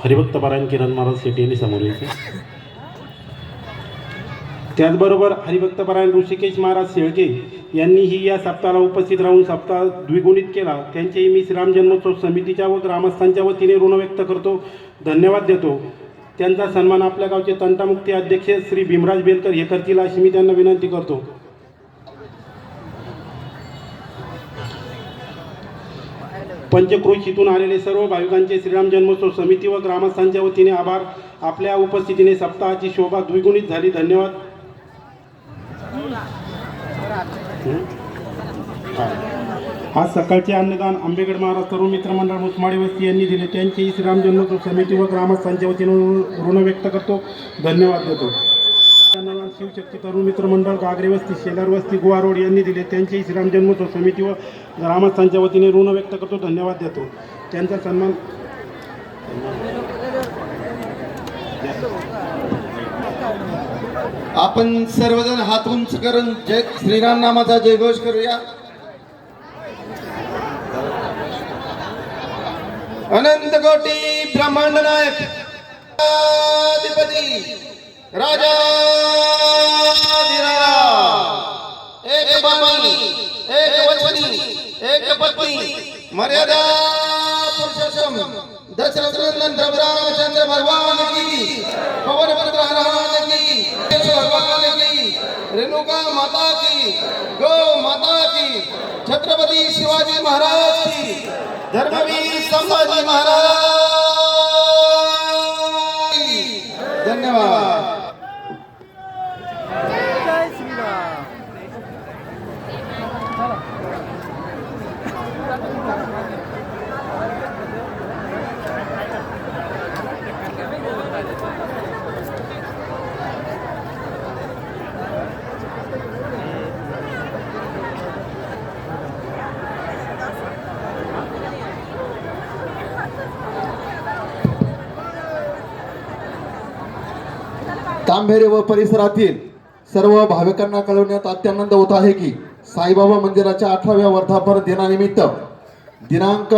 हरिभक्त पारायण किरण महाराज शेट्टी यांनी समोर यायचे. त्याचबरोबर हरिभक्त पारायण ऋषिकेश महाराज शेळके यांनीही या सप्ताहाला उपस्थित राहून सप्ताह द्विगुणित केला. त्यांचेही मी श्रीराम जन्मोत्सव समितीच्या व ग्रामस्थांच्या वतीने ऋण व्यक्त करतो, धन्यवाद देतो. त्यांचा सन्मान आपल्या गावचे तंटामुक्ती अध्यक्ष श्री भीमराज बेलकर हे करतील अशी मी त्यांना विनंती करतो. पंचक्रोशीतून आलेले सर्व भाविकांचे श्रीराम जन्मोत्सव समिती व ग्रामस्थांच्या वतीने आभार. आपल्या उपस्थितीने सप्ताहाची शोभा द्विगुणित झाली. धन्यवाद. आज सकाळचे अन्नदान आंबेगड महाराज तरुण मित्र मंडळ मुसमाडी वस्ती यांनी दिले. त्यांचेही श्रीराम जन्मोत्सव समिती व ग्रामस्थांच्या वतीने ऋण व्यक्त करतो, धन्यवाद देतो. अन्नदान शिवशक्ती तरुण मित्र मंडळ गागरे वस्ती शेलार वस्ती गोवा रोड यांनी दिले. त्यांचेही श्रीराम जन्मोत्सव समिती व ग्रामस्थांच्या वतीने ऋण व्यक्त करतो, धन्यवाद देतो. त्यांचा सन्मान आपण सर्वजण हात उंच करून जय श्रीराम नामाचा जयघोष करूया. अनंत कोटी ब्रह्मांड नायक अधिपती राजा एक बाणी एक वचनी एक पत्नी मर्यादा पुरुषोत्तम दशरथ रामचंद्र भगवान की पवन पुत्र हनुमान की भगवान की रेणुका माता की गौ माता की छत्रपति शिवाजी महाराज की धर्मवीर संभाजी महाराज की. धन्यवाद. तांबेरे व परिसरातील सर्व भाविकांना कळवण्यात अत्यानंद होत आहे की साईबाबा मंदिराच्या 18व्या वर्धापन दिनानिमित्त दिनांक